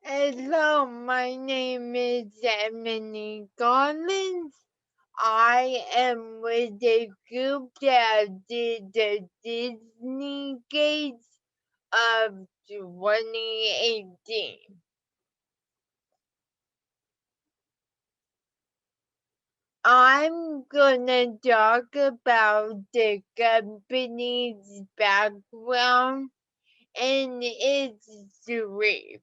Hello, my name is Emily Collins. I am with the group that did the Disney Gates of 2018. I'm gonna talk about the company's background and its history.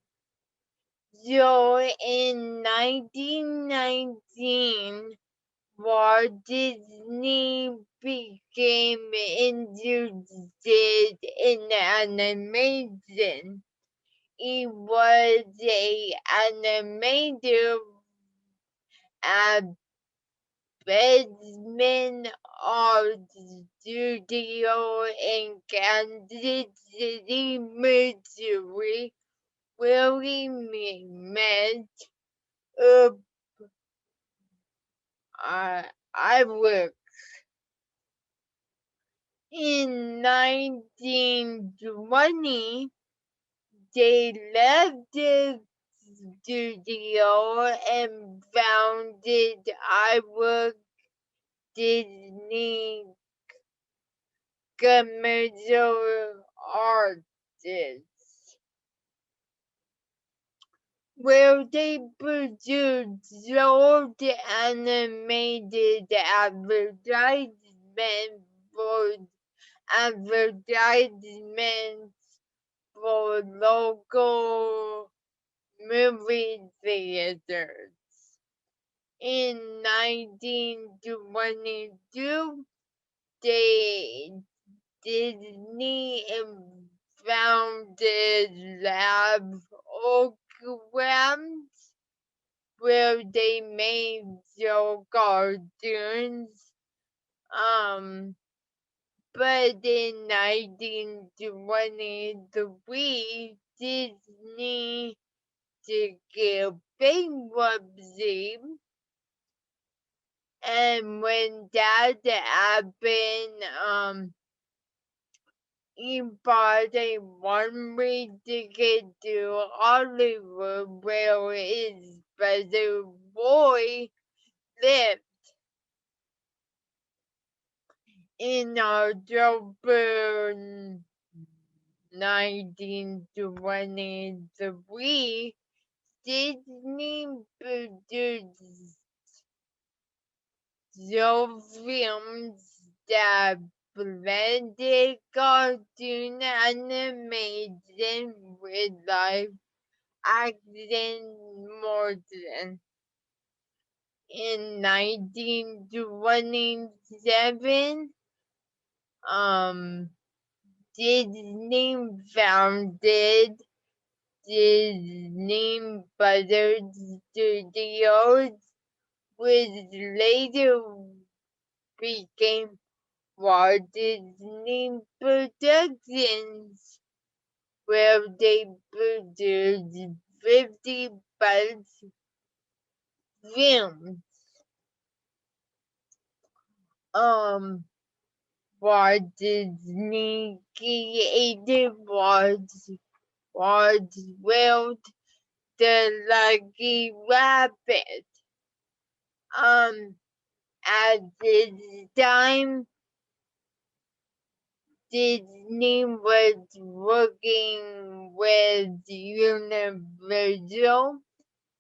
So in 1919, Walt Disney became interested in animation. He was a animator at Bedman Art Studio in Kansas City, Missouri, where he met uh, Iwer. In 1920, they left the studio and founded Iowa Disney Commercial Artists, where they produced short animated advertisements for advertisements for local movie theaters. In 1922, they Disney founded Lab Oakland, where they made show cartoons. Um, but in 1923, Disney took bankruptcy, and when that happened, he bought a one-way ticket to Hollywood, where his brother Roy lived. In October 1923, Disney produced films that blended cartoon animation with live action modern. In 1927, um, Disney founded Disney Brothers Studios, which later became Walt Disney Productions, where they produced 50 plus films. Um, Walt Disney created World the Lucky Rabbit. Um, at this time, Disney was working with Universal,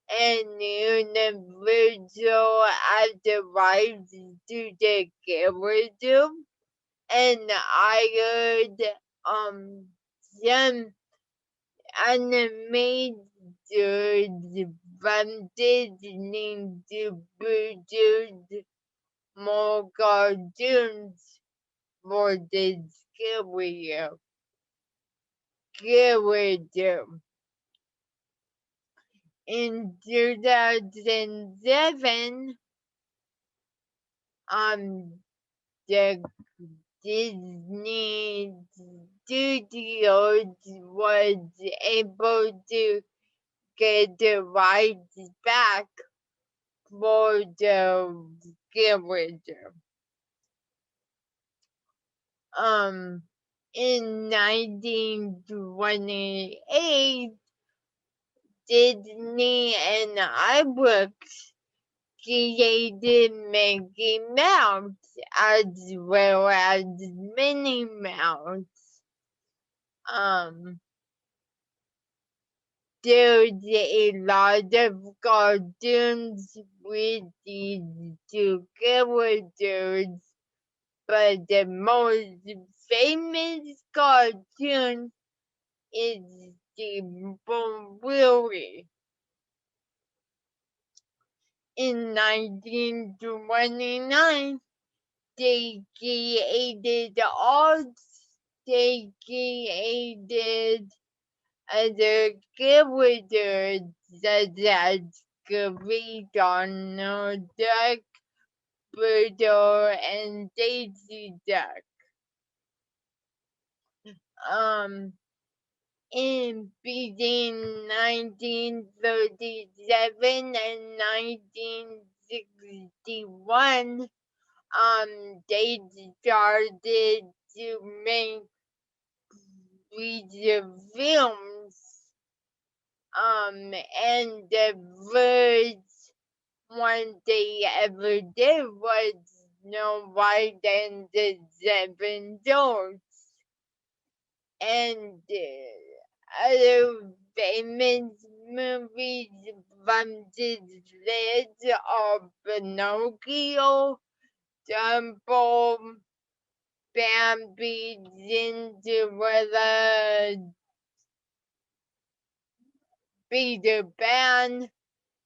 and Universal had the rights to the character and hired some animators from Disney to produce more cartoons for this character. In 2007, the Disney Studios was able to get the rights back for the character. Um, in 1928, Disney and iBooks created Mickey Mouse as well as Minnie Mouse. There's a lot of cartoons with these two characters, but the most famous cartoon is Steamboat Willie. In 1929, they created other characters such as Gary Donald Duck, Birdo, and Daisy Duck. Um, in between 1937 and 1961, they started to make feature films. And the first one they ever did was No White and the Seven Dwarfs. And other famous movies from this list are Pinocchio, Dumbo, Bambi, Cinderella, Peter Pan,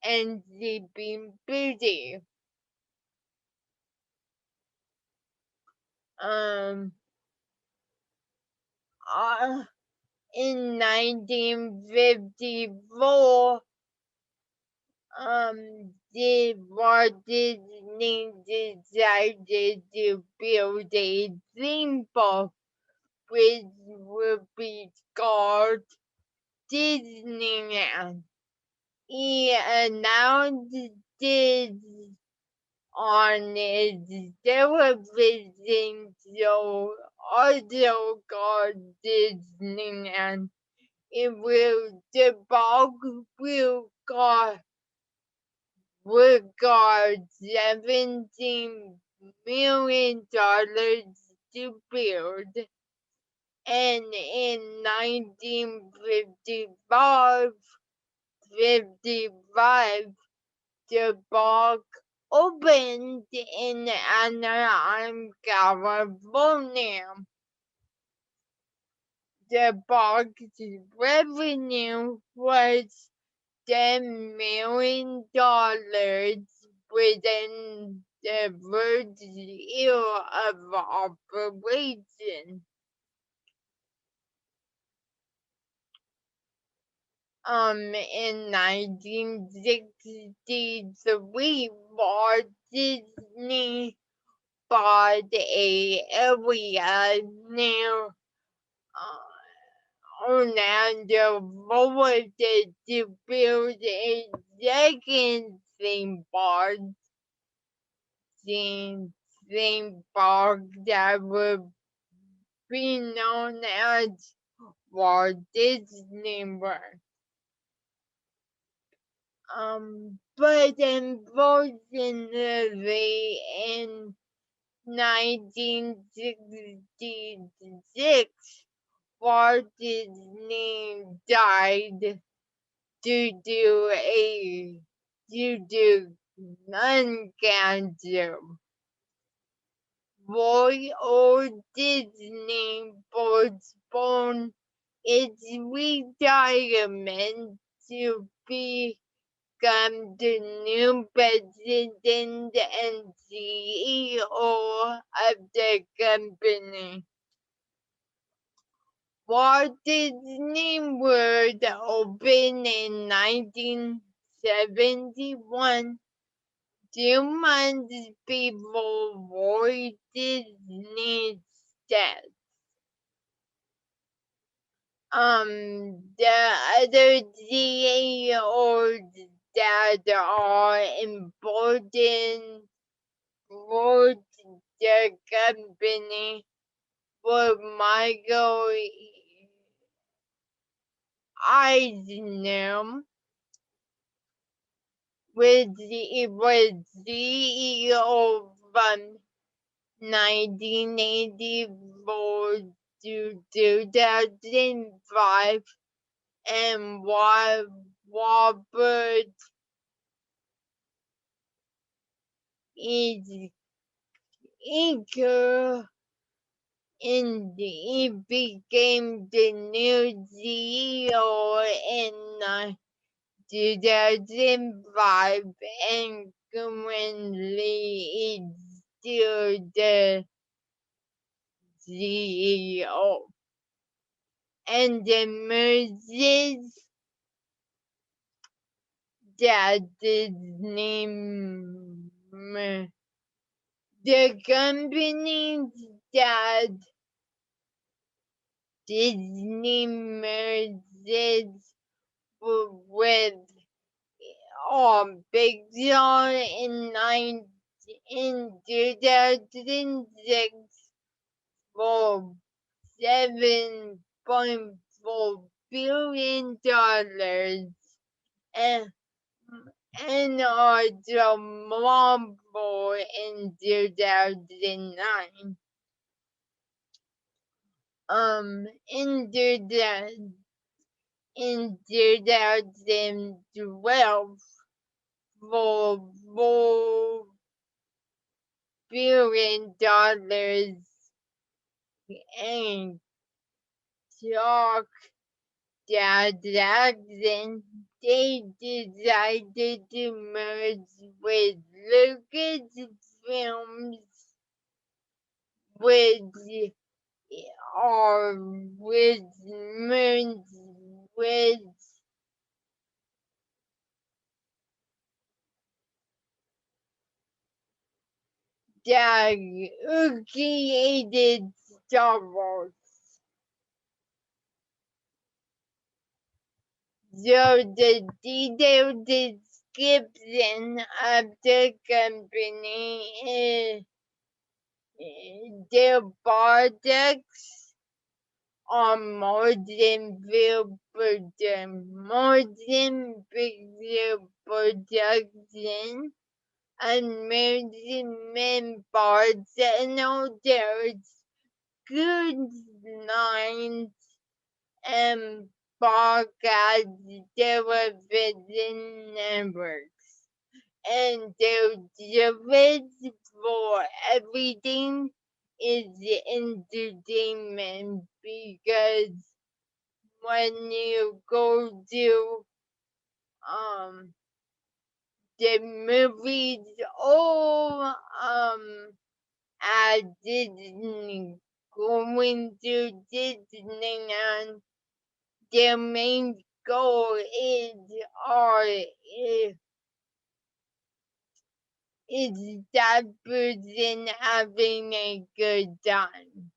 and Sleeping Beauty. Um, uh, in 1954, the Walt Disney decided to build a theme park which would be called Disneyland. He announced this on his television show, also called Disneyland. The park will cost $17 million to build. And in 1955, the park opened in Anaheim, California. The park's revenue was $10 million within the first year of operation. In 1963, Walt Disney bought a area near Orlando, Florida to build a second theme park that would be known as Walt Disney World. But unfortunately, in 1966, Walt Disney died due to lung cancer. Roy O. Disney postponed its retirement to become the new president and CEO of the company. Walt Disney World opened in 1971, 2 months before Walt Disney's death. The other CEOs that are important for the company were Michael Eisner, It was CEO from 1984 to 2005, and Robert is eager, and he became the new CEO in 2005, and currently is still the CEO. And the merges that Disney, the companies that Disney merges with Pixar in 2006 for $7.4 billion, and also Marvel in 2009. In 2012 for $4 billion, and Chuck Jackson, they decided to merge with Lucasfilms, which merged with the who created Star Wars. So the detailed description of the company is their products are motion picture production, amusement parks, and hotels, cruise lines, and broadcast television networks. And their service for everything is entertainment, because when you go to the movies or at Disney, going to Disneyland, their main goal is that person having a good time.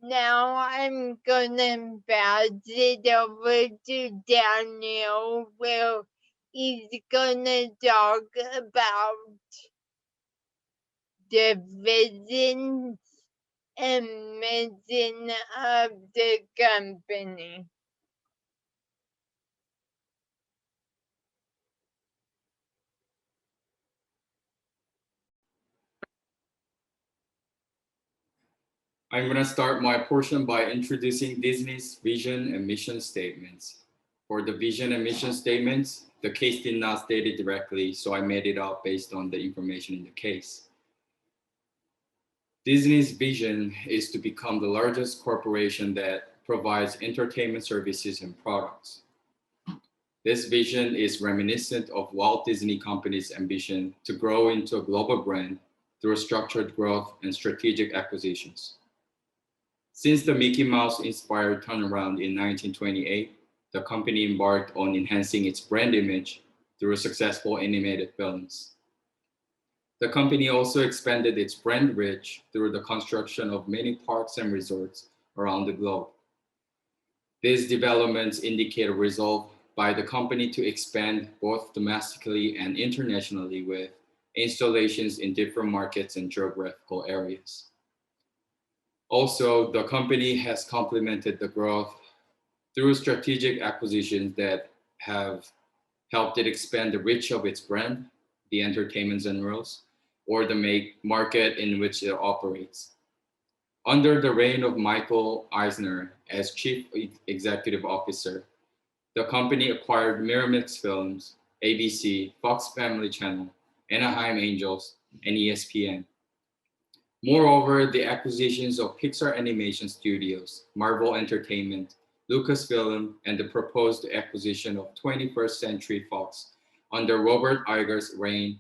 Now I'm gonna pass it over to Daniel, where he's gonna talk about the vision and mission of the company. I'm going to start my portion by introducing Disney's vision and mission statements. For the vision and mission statements, the case did not state it directly, so I made it up based on the information in the case. Disney's vision is to become the largest corporation that provides entertainment services and products. This vision is reminiscent of Walt Disney Company's ambition to grow into a global brand through structured growth and strategic acquisitions. Since the Mickey Mouse inspired turnaround in 1928, the company embarked on enhancing its brand image through successful animated films. The company also expanded its brand reach through the construction of many parks and resorts around the globe. These developments indicate a resolve by the company to expand both domestically and internationally with installations in different markets and geographical areas. Also, the company has complemented the growth through strategic acquisitions that have helped it expand the reach of its brand, the entertainment genres, or the market in which it operates. Under the reign of Michael Eisner as chief executive officer, the company acquired Miramax Films, ABC, Fox Family Channel, Anaheim Angels, and ESPN. Moreover, the acquisitions of Pixar Animation Studios, Marvel Entertainment, Lucasfilm, and the proposed acquisition of 21st Century Fox under Robert Iger's reign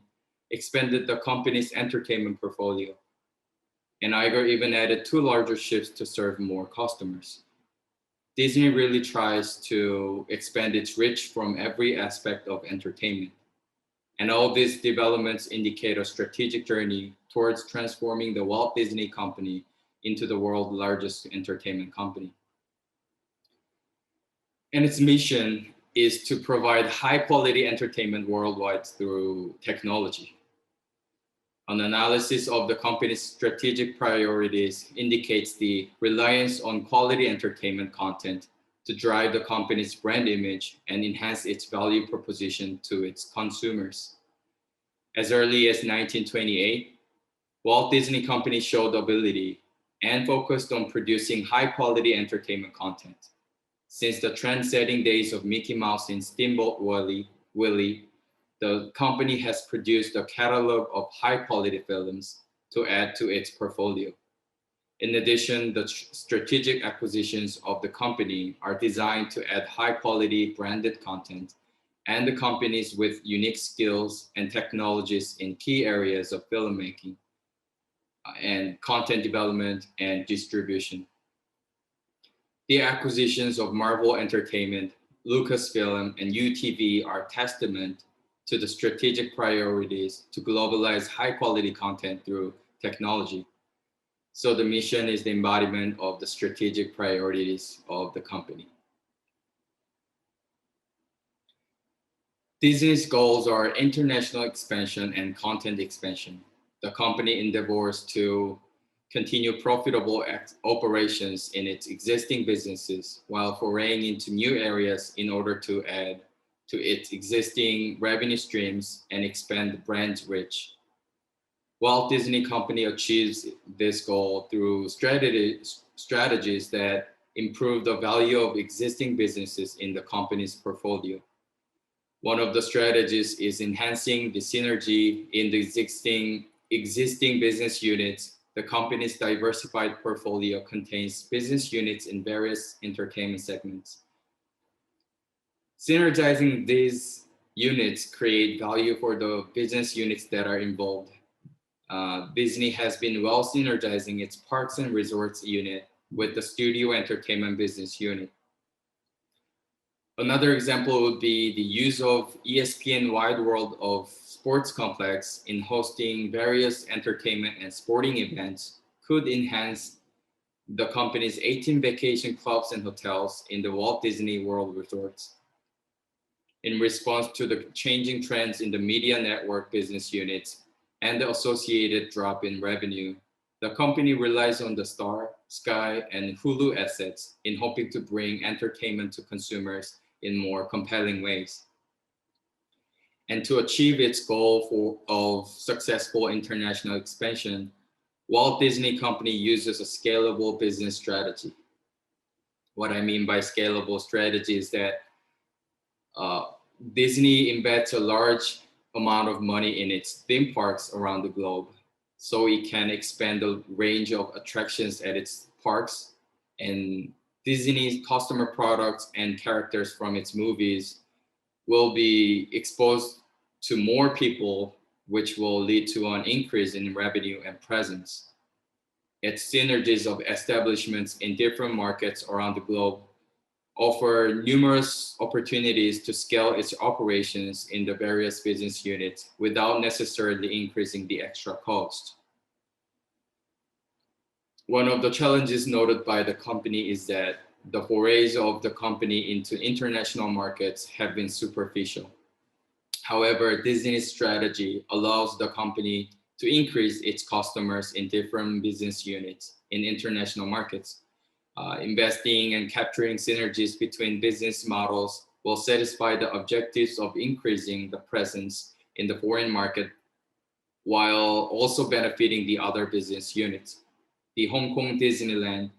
expanded the company's entertainment portfolio. And Iger even added two larger ships to serve more customers. Disney really tries to expand its reach from every aspect of entertainment. And all these developments indicate a strategic journey towards transforming the Walt Disney Company into the world's largest entertainment company. And its mission is to provide high quality entertainment worldwide through technology. An analysis of the company's strategic priorities indicates the reliance on quality entertainment content to drive the company's brand image and enhance its value proposition to its consumers. As early as 1928, Walt Disney Company showed ability and focused on producing high-quality entertainment content. Since the trend-setting days of Mickey Mouse and Steamboat Willie, the company has produced a catalog of high-quality films to add to its portfolio. In addition, the strategic acquisitions of the company are designed to add high-quality branded content and the companies with unique skills and technologies in key areas of filmmaking and content development and distribution. The acquisitions of Marvel Entertainment, Lucasfilm, and UTV are testament to the strategic priorities to globalize high-quality content through technology. So the mission is the embodiment of the strategic priorities of the company. Disney's goals are international expansion and content expansion. The company endeavors to continue profitable operations in its existing businesses while foraying into new areas in order to add to its existing revenue streams and expand the brand's reach. Walt Disney Company achieves this goal through strategies that improve the value of existing businesses in the company's portfolio. One of the strategies is enhancing the synergy in the existing business units. The company's diversified portfolio contains business units in various entertainment segments. Synergizing these units create value for the business units that are involved. Disney has been well synergizing its parks and resorts unit with the studio entertainment business unit. Another example would be the use of ESPN Wide World of Sports Complex in hosting various entertainment and sporting events could enhance the company's 18 vacation clubs and hotels in the Walt Disney World resorts. In response to the changing trends in the media network business units and the associated drop in revenue, the company relies on the Star, Sky, and Hulu assets in hoping to bring entertainment to consumers in more compelling ways. And to achieve its goal of successful international expansion, Walt Disney Company uses a scalable business strategy. What I mean by scalable strategy is that Disney embeds a large amount of money in its theme parks around the globe, so it can expand the range of attractions at its parks, and Disney's customer products and characters from its movies will be exposed to more people, which will lead to an increase in revenue and presence. Its synergies of establishments in different markets around the globe offer numerous opportunities to scale its operations in the various business units without necessarily increasing the extra cost. One of the challenges noted by the company is that the forays of the company into international markets have been superficial. However, Disney's strategy allows the company to increase its customers in different business units in international markets, investing and capturing synergies between business models will satisfy the objectives of increasing the presence in the foreign market while also benefiting the other business units. The Hong Kong Disneyland,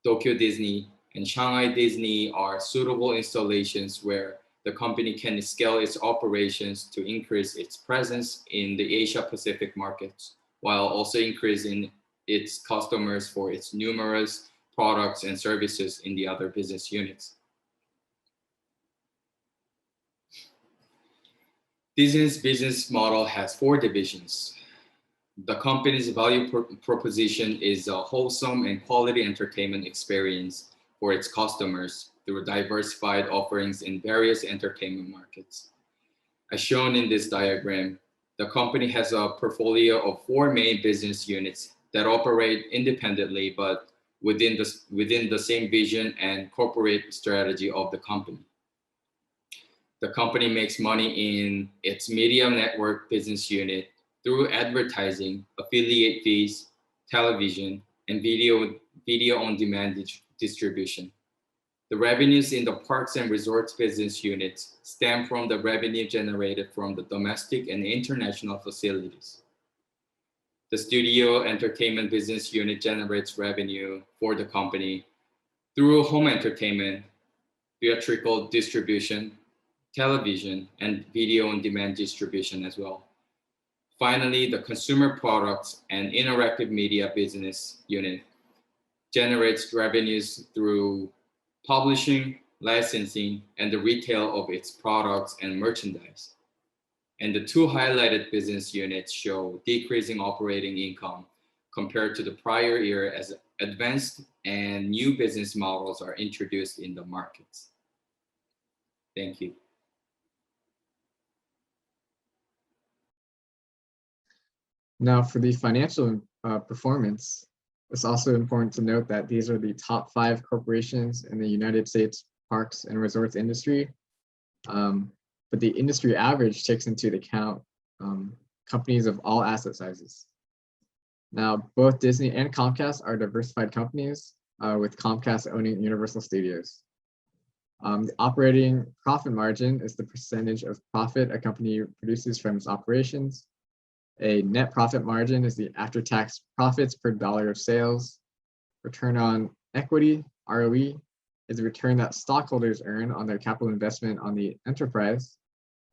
Tokyo Disney, and Shanghai Disney are suitable installations where the company can scale its operations to increase its presence in the Asia Pacific markets, while also increasing its customers for its numerous products and services in the other business units. Disney's business model has 4 divisions. The company's value proposition is a wholesome and quality entertainment experience for its customers through diversified offerings in various entertainment markets. As shown in this diagram, the company has a portfolio of 4 main business units that operate independently but within the same vision and corporate strategy of the company. The company makes money in its media network business unit through advertising, affiliate fees, television, and video on demand distribution. The revenues in the parks and resorts business units stem from the revenue generated from the domestic and international facilities. The studio entertainment business unit generates revenue for the company through home entertainment, theatrical distribution, television, and video on demand distribution as well. Finally, the consumer products and interactive media business unit generates revenues through publishing, licensing, and the retail of its products and merchandise. And the 2 highlighted business units show decreasing operating income compared to the prior year as advanced and new business models are introduced in the markets. Thank you. Now for the financial performance, it's also important to note that these are the top 5 corporations in the United States parks and resorts industry. But the industry average takes into account companies of all asset sizes. Now, both Disney and Comcast are diversified companies, with Comcast owning Universal Studios. The operating profit margin is the percentage of profit a company produces from its operations. A net profit margin is the after-tax profits per dollar of sales. Return on equity, ROE, is a return that stockholders earn on their capital investment on the enterprise.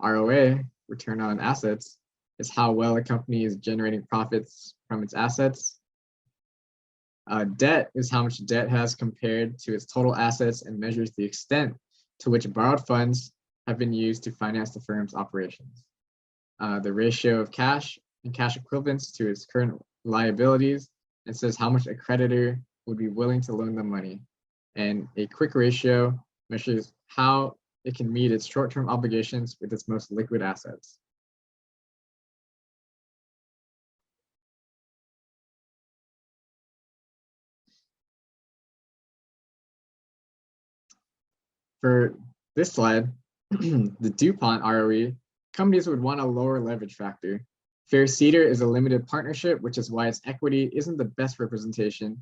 ROA, return on assets, is how well a company is generating profits from its assets. Debt is how much debt has compared to its total assets and measures the extent to which borrowed funds have been used to finance the firm's operations. The ratio of cash and cash equivalents to its current liabilities, and says how much a creditor would be willing to loan them money. And a quick ratio measures how it can meet its short-term obligations with its most liquid assets. For this slide, the DuPont ROE, companies would want a lower leverage factor. Fair Cedar is a limited partnership, which is why its equity isn't the best representation.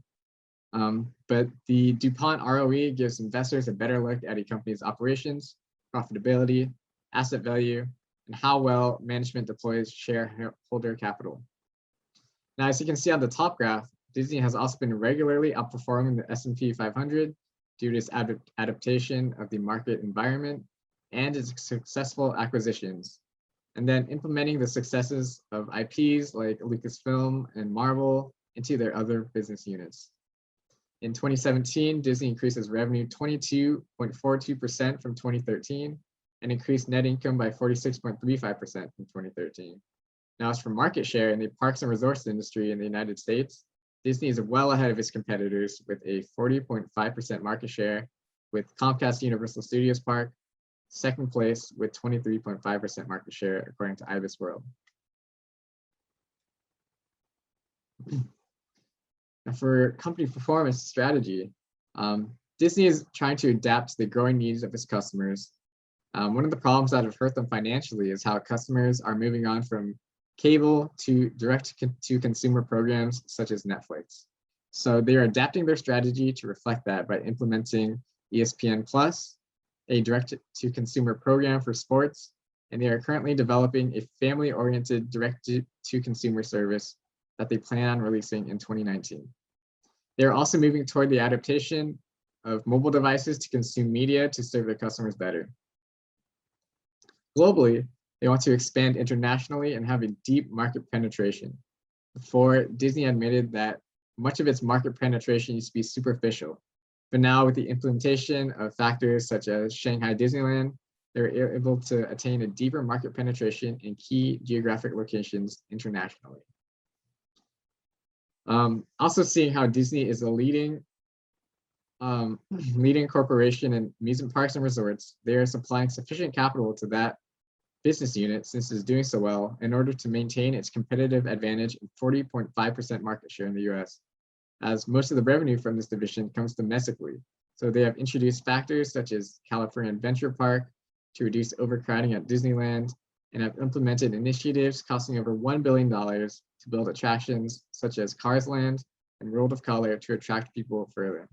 But the DuPont ROE gives investors a better look at a company's operations, profitability, asset value, and how well management deploys shareholder capital. Now, as you can see on the top graph, Disney has also been regularly outperforming the S&P 500 due to its adaptation of the market environment and its successful acquisitions, and then implementing the successes of IPs like Lucasfilm and Marvel into their other business units. In 2017, Disney increased its revenue 22.42% from 2013 and increased net income by 46.35% from 2013. Now, as for market share in the parks and resorts industry in the United States, Disney is well ahead of its competitors with a 40.5% market share, with Comcast Universal Studios Park second place with 23.5% market share, according to Ibis World. Now, for company performance strategy, Disney is trying to adapt to the growing needs of its customers. One of the problems that have hurt them financially is how customers are moving on from cable to direct-to-consumer programs such as Netflix. So they are adapting their strategy to reflect that by implementing ESPN Plus, a direct-to-consumer program for sports, and they are currently developing a family-oriented direct-to-consumer service that they plan on releasing in 2019. They are also moving toward the adaptation of mobile devices to consume media to serve their customers better. Globally, they want to expand internationally and have a deep market penetration. Before, Disney admitted that much of its market penetration used to be superficial, but now with the implementation of factors such as Shanghai Disneyland, they're able to attain a deeper market penetration in key geographic locations internationally. Also seeing how Disney is a leading corporation in amusement parks and resorts, they are supplying sufficient capital to that business unit, since it's doing so well, in order to maintain its competitive advantage in 40.5% market share in the US, as most of the revenue from this division comes domestically. So they have introduced factors such as California Adventure Park to reduce overcrowding at Disneyland, and have implemented initiatives costing over $1 billion to build attractions such as Cars Land and World of Color to attract people further.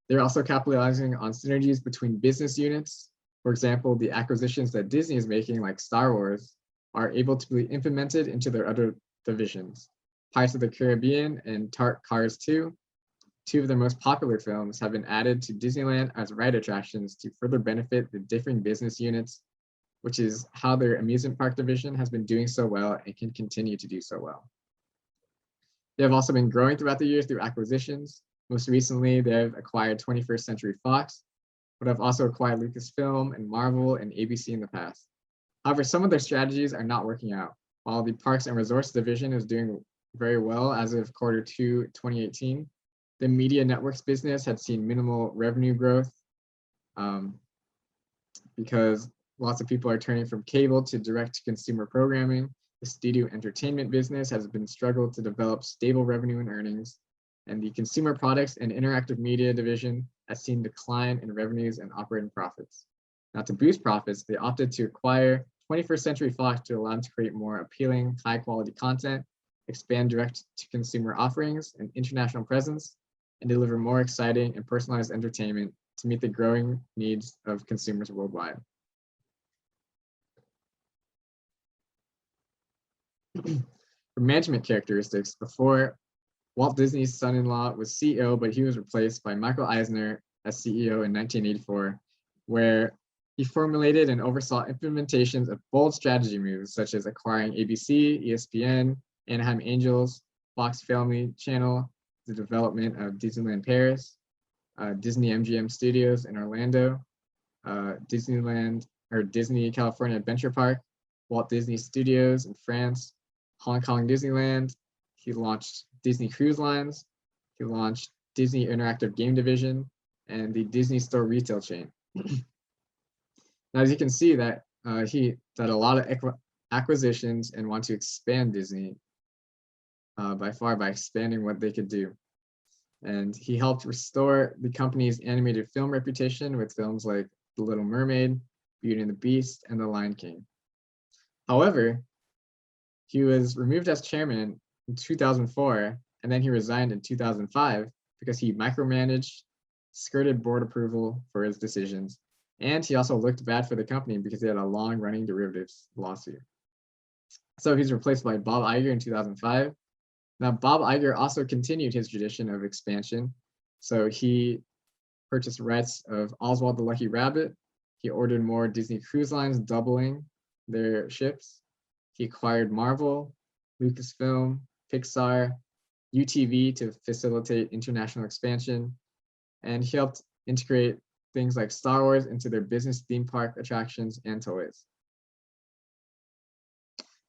They're also capitalizing on synergies between business units. For example, the acquisitions that Disney is making, like Star Wars, are able to be implemented into their other divisions. Pirates of the Caribbean and Cars 2, two of their most popular films, have been added to Disneyland as ride attractions to further benefit the different business units, which is how their amusement park division has been doing so well and can continue to do so well. They have also been growing throughout the years through acquisitions. Most recently, they've acquired 21st Century Fox, but have also acquired Lucasfilm and Marvel and ABC in the past. However, some of their strategies are not working out. While the Parks and Resorts division is doing very well as of Q2 2018, the media networks business had seen minimal revenue growth because lots of people are turning from cable to direct-to-consumer programming. The studio entertainment business has been struggled to develop stable revenue and earnings, and the consumer products and interactive media division has seen decline in revenues and operating profits. Now, to boost profits, they opted to acquire 21st Century Fox to allow them to create more appealing, high-quality content, expand direct-to-consumer offerings and international presence, and deliver more exciting and personalized entertainment to meet the growing needs of consumers worldwide. For management characteristics, before, Walt Disney's son-in-law was CEO, but he was replaced by Michael Eisner as CEO in 1984, where he formulated and oversaw implementations of bold strategy moves, such as acquiring ABC, ESPN, Anaheim Angels, Fox Family Channel, the development of Disneyland Paris, Disney MGM Studios in Orlando, Disney California Adventure Park, Walt Disney Studios in France, Hong Kong Disneyland. He launched Disney Cruise Lines. He launched Disney Interactive Game Division and the Disney Store retail chain. Now, as you can see, that he did a lot of acquisitions and want to expand Disney by expanding what they could do. And he helped restore the company's animated film reputation with films like The Little Mermaid, Beauty and the Beast, and The Lion King. However, he was removed as chairman in 2004, and then he resigned in 2005 because he micromanaged, skirted board approval for his decisions, and he also looked bad for the company because he had a long-running derivatives lawsuit. So he's replaced by Bob Iger in 2005. Now, Bob Iger also continued his tradition of expansion. So he purchased rights of Oswald the Lucky Rabbit. He ordered more Disney Cruise Lines, doubling their ships. He acquired Marvel, Lucasfilm, Pixar, UTV to facilitate international expansion, and he helped integrate things like Star Wars into their business theme park attractions and toys.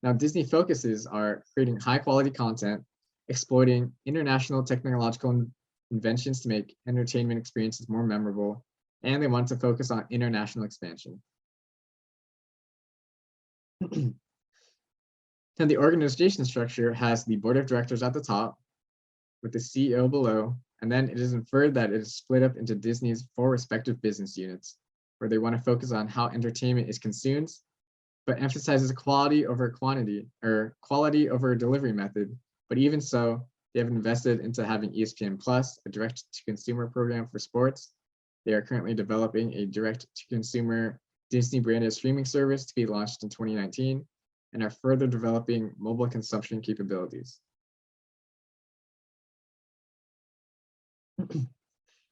Now, Disney focuses are creating high quality content, exploiting international technological inventions to make entertainment experiences more memorable, and they want to focus on international expansion. And the organization structure has the board of directors at the top with the CEO below, and then it is inferred that it is split up into Disney's 4 respective business units, where they want to focus on how entertainment is consumed, but emphasizes quality over quantity, or quality over delivery method. But even so, they have invested into having ESPN Plus, a direct-to-consumer program for sports, They are currently developing a direct-to-consumer Disney-branded streaming service to be launched in 2019 and are further developing mobile consumption capabilities.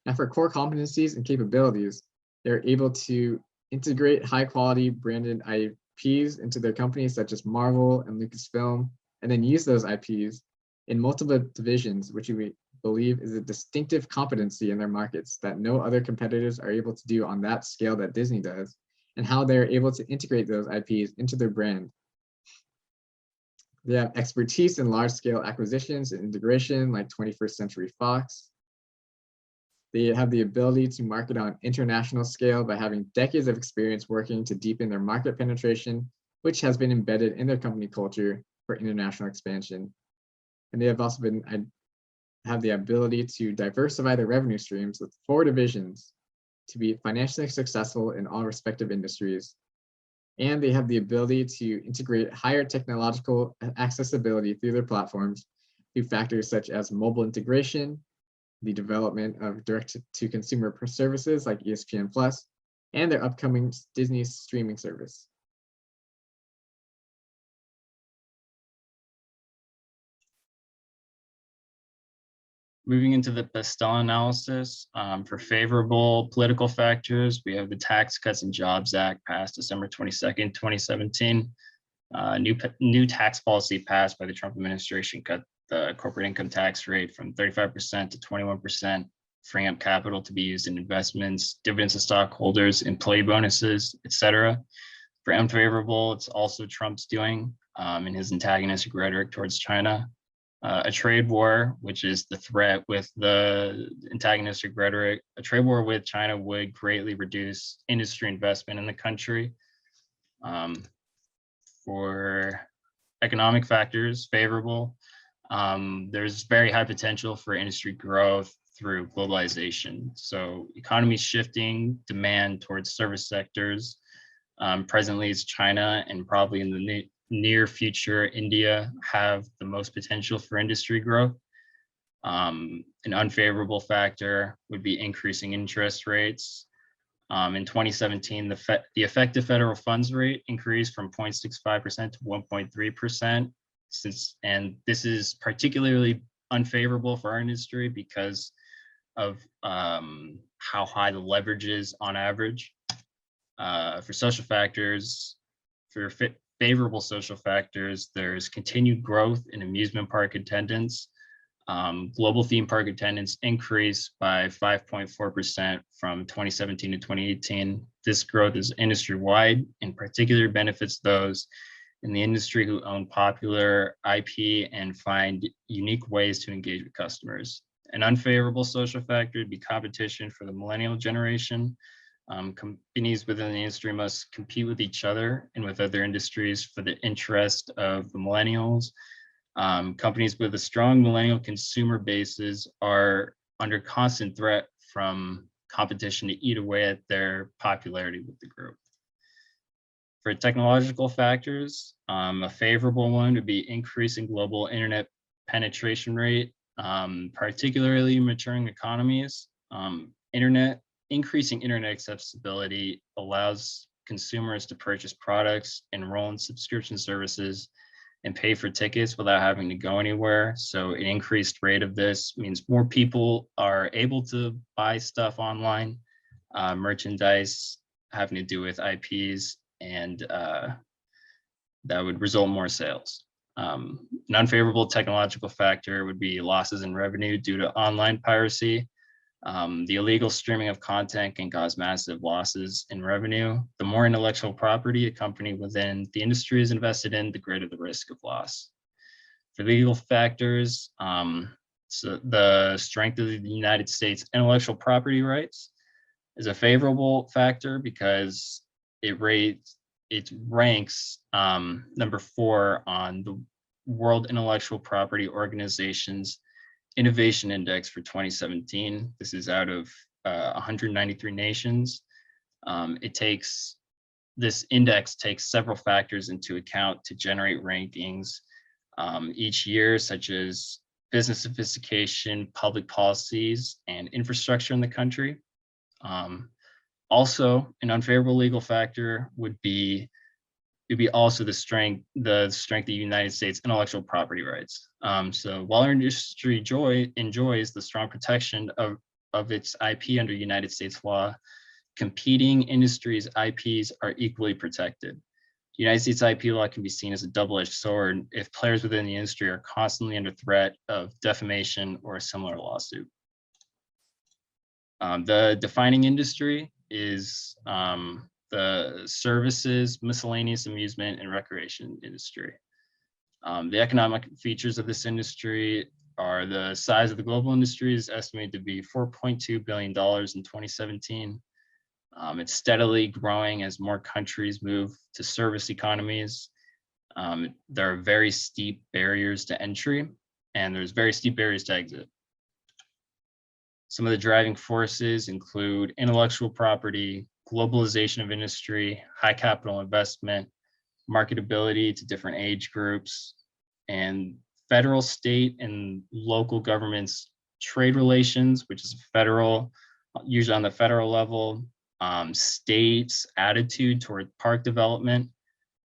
Now, for core competencies and capabilities, they're able to integrate high-quality branded IPs into their companies such as Marvel and Lucasfilm, and then use those IPs in multiple divisions, which we believe is a distinctive competency in their markets that no other competitors are able to do on that scale that Disney does, and how they're able to integrate those IPs into their brand. They have expertise in large-scale acquisitions and integration like 21st Century Fox. They have the ability to market on international scale by having decades of experience working to deepen their market penetration, which has been embedded in their company culture for international expansion. And they have also have the ability to diversify their revenue streams with 4 divisions to be financially successful in all respective industries. And they have the ability to integrate higher technological accessibility through their platforms through factors such as mobile integration, the development of direct-to-consumer services like ESPN Plus, and their upcoming Disney streaming service. Moving into the Pestel analysis, for favorable political factors, we have the Tax Cuts and Jobs Act passed December 22nd, 2017. New tax policy passed by the Trump administration cut the corporate income tax rate from 35% to 21%, freeing up capital to be used in investments, dividends to stockholders, employee bonuses, etc. For unfavorable, it's also Trump's doing in his antagonistic rhetoric towards China. A trade war, which is the threat with the antagonistic rhetoric, a trade war with China would greatly reduce industry investment in the country. For economic factors, favorable, there's very high potential for industry growth through globalization. So economy shifting demand towards service sectors. Presently it's China, and probably in the near future, India have the most potential for industry growth. An unfavorable factor would be increasing interest rates. In 2017, the effective federal funds rate increased from 0.65% to 1.3%. And this is particularly unfavorable for our industry because of how high the leverage is on average. For social factors, for favorable social factors, there's continued growth in amusement park attendance. Global theme park attendance increased by 5.4% from 2017 to 2018. This growth is industry-wide, in particular benefits those in the industry who own popular IP and find unique ways to engage with customers. An unfavorable social factor would be competition for the millennial generation. Companies within the industry must compete with each other and with other industries for the interest of the millennials. Companies with a strong millennial consumer bases are under constant threat from competition to eat away at their popularity with the group. For technological factors, a favorable one would be increasing global internet penetration rate, particularly in maturing economies. Increasing internet accessibility allows consumers to purchase products, enroll in subscription services, and pay for tickets without having to go anywhere. So an increased rate of this means more people are able to buy stuff online, merchandise having to do with IPs, and that would result in more sales. An unfavorable technological factor would be losses in revenue due to online piracy. The illegal streaming of content can cause massive losses in revenue. The more intellectual property a company within the industry is invested in, the greater the risk of loss. For legal factors, so the strength of the United States intellectual property rights is a favorable factor because it ranks number 4 on the World Intellectual Property Organization's Innovation Index for 2017. This is out of 193 nations. This index takes several factors into account to generate rankings each year, such as business sophistication, public policies, and infrastructure in the country. Also, an unfavorable legal factor would be also the strength of the United States intellectual property rights. So while our industry enjoys the strong protection of its IP under United States law, competing industries' IPs are equally protected. United States IP law can be seen as a double-edged sword if players within the industry are constantly under threat of defamation or a similar lawsuit. The defining industry is the services, miscellaneous amusement, and recreation industry. The economic features of this industry are the size of the global industry is estimated to be $4.2 billion in 2017. It's steadily growing as more countries move to service economies. There are very steep barriers to entry, and there's very steep barriers to exit. Some of the driving forces include intellectual property, globalization of industry, high capital investment, marketability to different age groups, and federal, state, and local governments' trade relations, which is federal, usually on the federal level, states' attitude toward park development,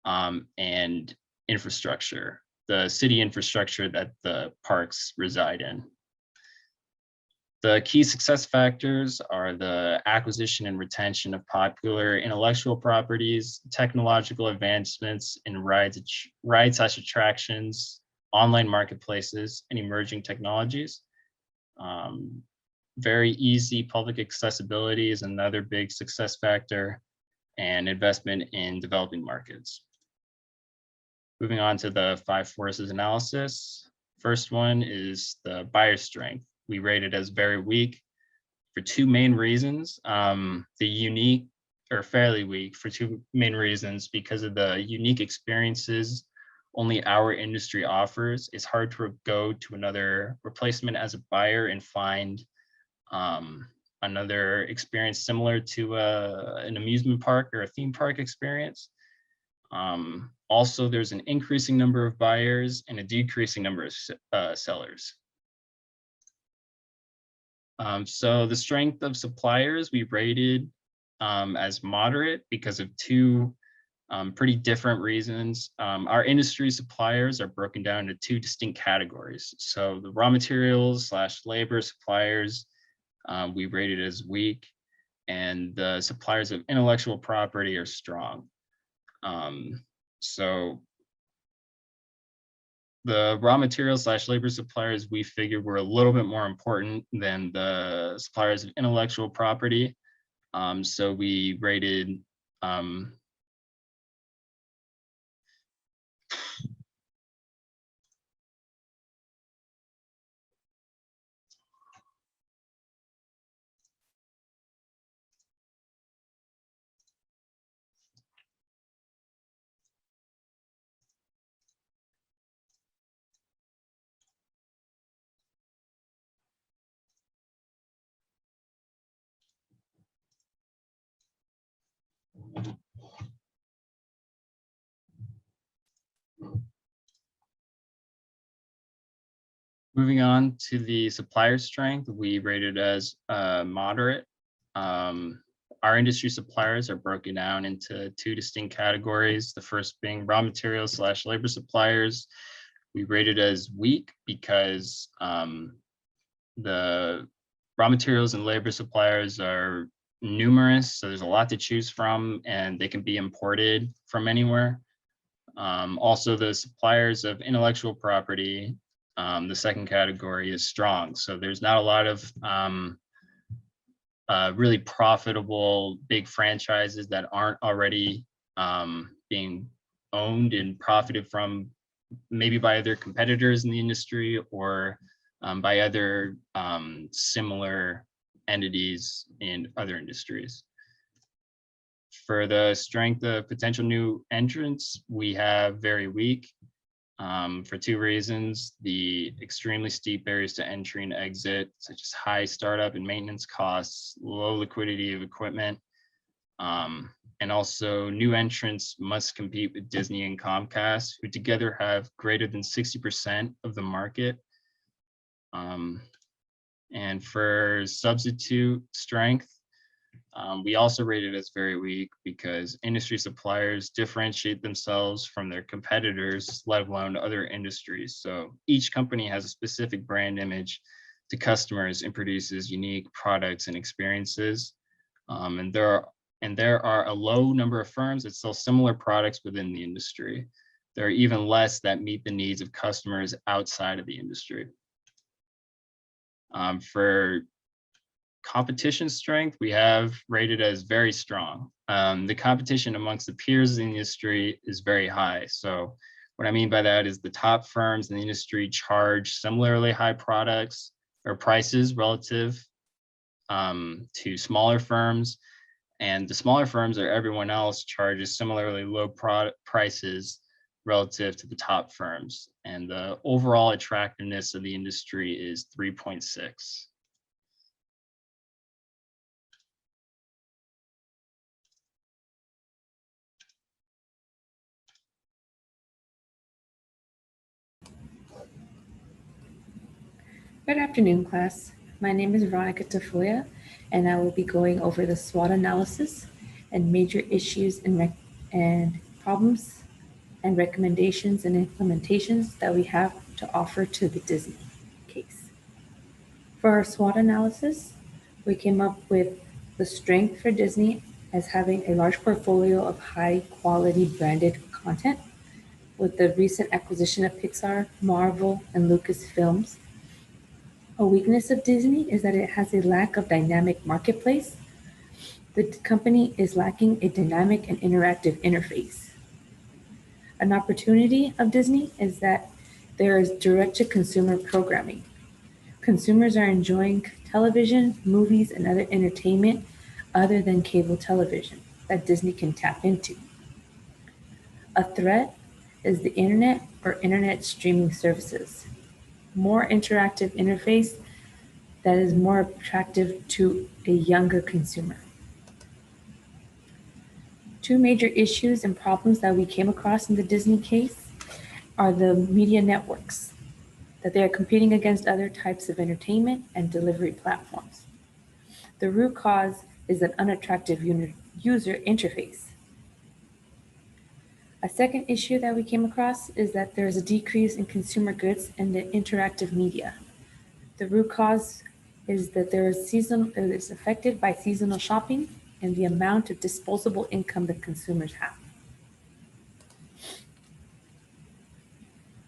and infrastructure, the city infrastructure that the parks reside in. The key success factors are the acquisition and retention of popular intellectual properties, technological advancements in ride/attractions, online marketplaces, and emerging technologies. Very easy public accessibility is another big success factor, and investment in developing markets. Moving on to the 5 forces analysis. First one is the buyer strength. We rate it as very weak for 2 main reasons. Fairly weak for 2 main reasons because of the unique experiences only our industry offers. It's hard to go to another replacement as a buyer and find another experience similar to an amusement park or a theme park experience. Also, there's an increasing number of buyers and a decreasing number of sellers. So the strength of suppliers we rated as moderate because of 2 pretty different reasons. Our industry suppliers are broken down into 2 distinct categories. So the raw materials / labor suppliers we rated as weak, and the suppliers of intellectual property are strong. So the raw materials / labor suppliers we figured were a little bit more important than the suppliers of intellectual property. So we rated moving on to the supplier strength, we rated as moderate. Our industry suppliers are broken down into 2 distinct categories. The first being raw materials / labor suppliers. We rated as weak because the raw materials and labor suppliers are numerous, so there's a lot to choose from, and they can be imported from anywhere. Also, the suppliers of intellectual property, the second category, is strong. So there's not a lot of really profitable big franchises that aren't already being owned and profited from, maybe by other competitors in the industry or by other similar entities in other industries. For the strength of potential new entrants, we have very weak for 2 reasons: the extremely steep barriers to entry and exit, such as high startup and maintenance costs, low liquidity of equipment, and also new entrants must compete with Disney and Comcast, who together have greater than 60% of the market. And for substitute strength, We also rate it as very weak because industry suppliers differentiate themselves from their competitors, let alone other industries. So each company has a specific brand image to customers and produces unique products and experiences. And there are a low number of firms that sell similar products within the industry. There are even less that meet the needs of customers outside of the industry. For competition strength, we have rated as very strong. The competition amongst the peers in the industry is very high. So what I mean by that is the top firms in the industry charge similarly high products or prices relative to smaller firms. And the smaller firms or everyone else charges similarly low prices relative to the top firms. And the overall attractiveness of the industry is 3.6. Good afternoon, class. My name is Veronica Tafoya, and I will be going over the SWOT analysis and major issues and problems and recommendations and implementations that we have to offer to the Disney case. For our SWOT analysis, we came up with the strength for Disney as having a large portfolio of high quality branded content with the recent acquisition of Pixar, Marvel, and Lucasfilms. A weakness of Disney is that it has a lack of dynamic marketplace. The company is lacking a dynamic and interactive interface. An opportunity of Disney is that there is direct-to-consumer programming. Consumers are enjoying television, movies, and other entertainment other than cable television that Disney can tap into. A threat is the internet or internet streaming services. More interactive interface that is more attractive to a younger consumer. Two major issues and problems that we came across in the Disney case are the media networks, that they are competing against other types of entertainment and delivery platforms. The root cause is an unattractive user interface. A second issue that we came across is that there is a decrease in consumer goods and the interactive media. The root cause is that it is affected by seasonal shopping and the amount of disposable income that consumers have.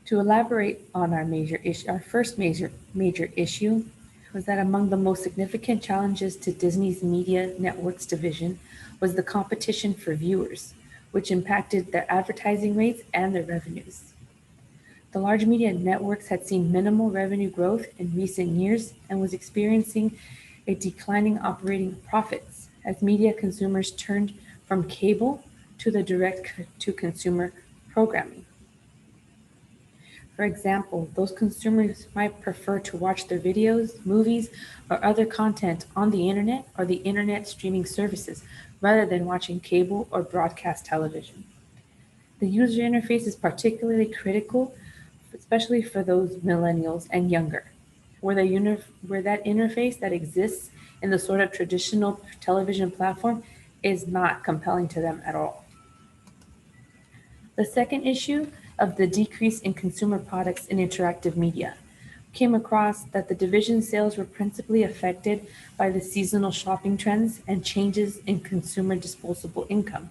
To elaborate on our first major issue was that among the most significant challenges to Disney's Media Networks division was the competition for viewers, which impacted their advertising rates and their revenues. The large media networks had seen minimal revenue growth in recent years and was experiencing a declining operating profits as media consumers turned from cable to the direct-to-consumer programming. For example, those consumers might prefer to watch their videos, movies, or other content on the internet or the internet streaming services rather than watching cable or broadcast television. The user interface is particularly critical, especially for those millennials and younger, where that interface that exists in the sort of traditional television platform is not compelling to them at all. The second issue of the decrease in consumer products in interactive media came across that the division sales were principally affected by the seasonal shopping trends and changes in consumer disposable income.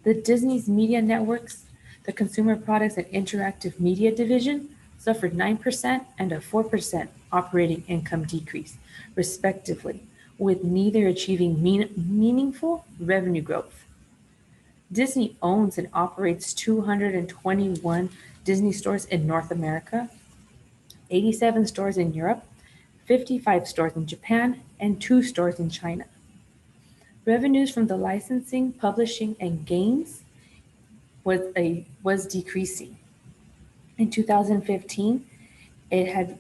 The Disney's Media Networks, the consumer products and interactive media division, suffered 9% and a 4% operating income decrease, respectively, with neither achieving meaningful revenue growth. Disney owns and operates 221 Disney stores in North America, 87 stores in Europe, 55 stores in Japan, and 2 stores in China. Revenues from the licensing, publishing, and games was decreasing. In 2015, it had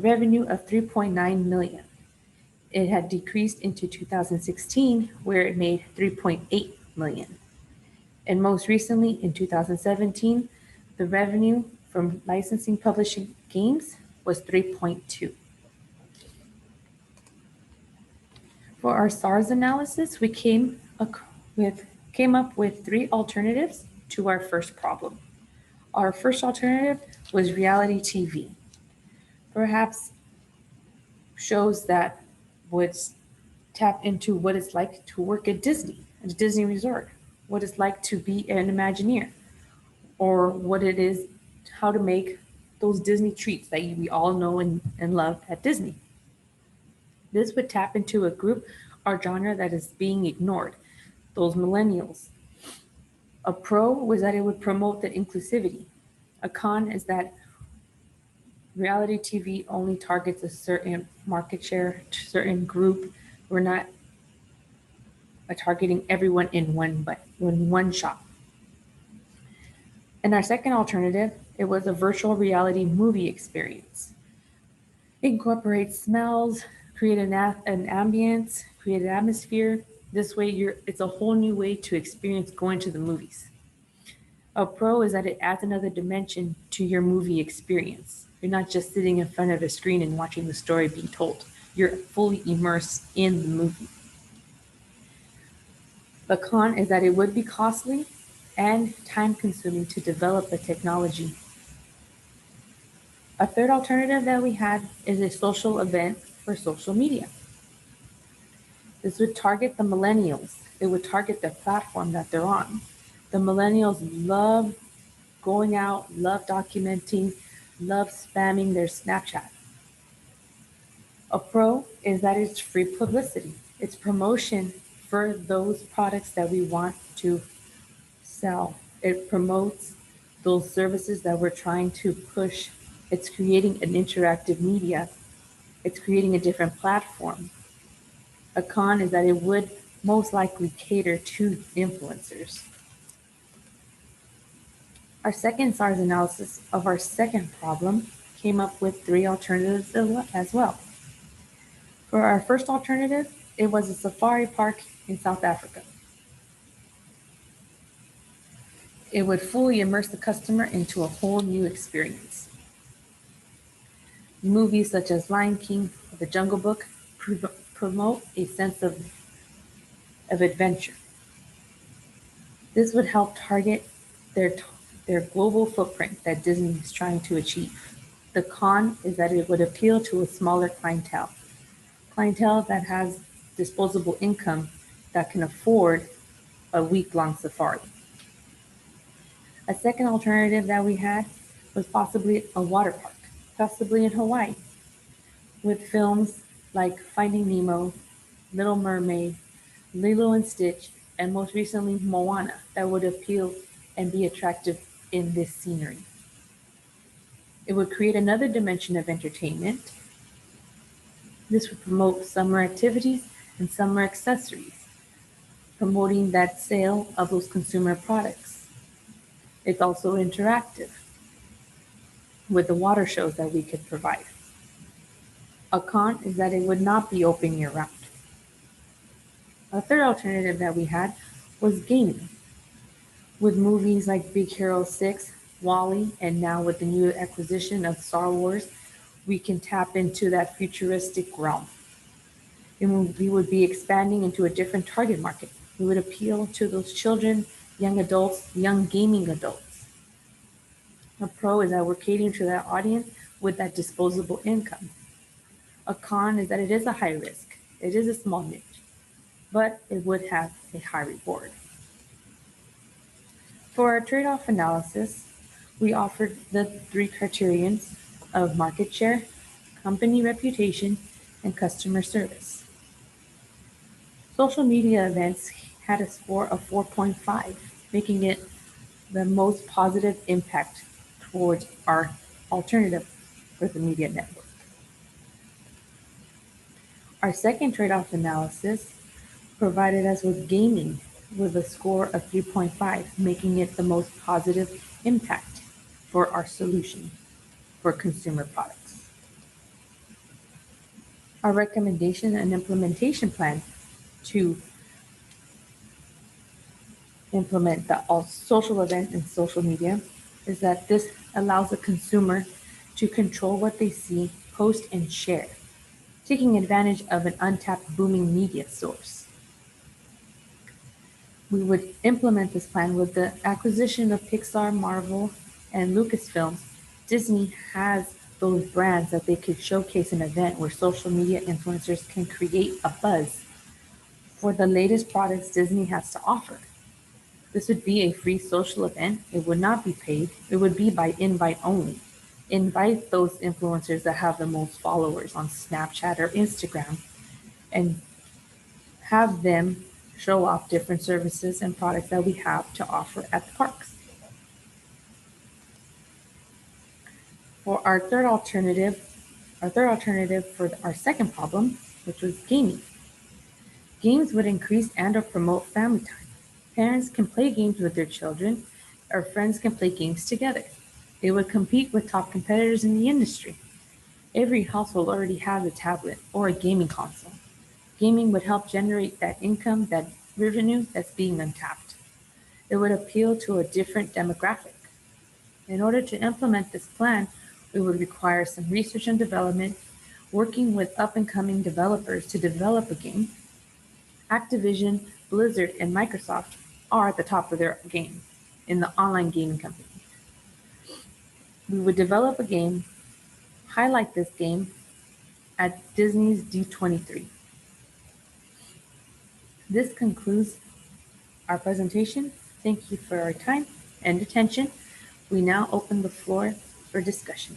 revenue of $3.9 million. It had decreased into 2016, where it made $3.8 million. And most recently, in 2017, the revenue from licensing, publishing, games was 3.2. For our SARS analysis, we came up with 3 alternatives to our first problem. Our first alternative was reality TV. Perhaps shows that would tap into what it's like to work at Disney, at a Disney resort, what it's like to be an Imagineer, or what it is, how to make those Disney treats that we all know and love at Disney. This would tap into a group or genre that is being ignored, those millennials. A pro was that it would promote the inclusivity. A con is that reality TV only targets a certain market share, certain group. We're not targeting everyone in one shop. And our second alternative, it was a virtual reality movie experience. It incorporates smells, create an ambience, create an atmosphere. This way, it's a whole new way to experience going to the movies. A pro is that it adds another dimension to your movie experience. You're not just sitting in front of a screen and watching the story being told. You're fully immersed in the movie. The con is that it would be costly and time-consuming to develop the technology. A third alternative that we had is a social event for social media. This would target the millennials. It would target the platform that they're on. The millennials love going out, love documenting, love spamming their Snapchat. A pro is that it's free publicity. It's promotion for those products that we want to sell. It promotes those services that we're trying to push. It's creating an interactive media. It's creating a different platform. A con is that it would most likely cater to influencers. Our second SARS analysis of our second problem came up with 3 alternatives as well. For our first alternative, it was a safari park in South Africa. It would fully immerse the customer into a whole new experience. Movies such as Lion King or The Jungle Book promote a sense of adventure. This would help target their global footprint that Disney is trying to achieve. The con is that it would appeal to a smaller clientele that has disposable income that can afford a week-long safari. A second alternative that we had was possibly a water park, possibly in Hawaii, with films like Finding Nemo, Little Mermaid, Lilo and Stitch, and most recently Moana that would appeal and be attractive in this scenery. It would create another dimension of entertainment. This would promote summer activities and summer accessories, promoting that sale of those consumer products. It's also interactive with the water shows that we could provide. A con is that it would not be open year-round. A third alternative that we had was gaming. With movies like Big Hero 6, WALL-E, and now with the new acquisition of Star Wars, we can tap into that futuristic realm. And we would be expanding into a different target market. We would appeal to those children, young adults, young gaming adults. A pro is that we're catering to that audience with that disposable income. A con is that it is a high risk. It is a small niche, but it would have a high reward. For our trade-off analysis, we offered the 3 criterions of market share, company reputation, and customer service. Social media events had a score of 4.5, making it the most positive impact towards our alternative for the media network. Our second trade-off analysis provided us with gaming with a score of 3.5, making it the most positive impact for our solution for consumer products. Our recommendation and implementation plan to implement the social event and social media is that this allows the consumer to control what they see, post, and share taking advantage of an untapped booming media source. We would implement this plan with the acquisition of Pixar, Marvel, and Lucasfilms. Disney has those brands that they could showcase an event where social media influencers can create a buzz for the latest products Disney has to offer. This would be a free social event. It would not be paid. It would be by invite only. Invite those influencers that have the most followers on Snapchat or Instagram and have them show off different services and products that we have to offer at the parks. For our third alternative for our second problem, which was gaming. Games would increase and or promote family time. Parents can play games with their children, or friends can play games together. They would compete with top competitors in the industry. Every household already has a tablet or a gaming console. Gaming would help generate that income, that revenue that's being untapped. It would appeal to a different demographic. In order to implement this plan, we would require some research and development, working with up-and-coming developers to develop a game. Activision, Blizzard, and Microsoft are at the top of their game in the online gaming company. We would develop a game, highlight this game at Disney's D23. This concludes our presentation. Thank you for your time and attention. We now open the floor for discussion.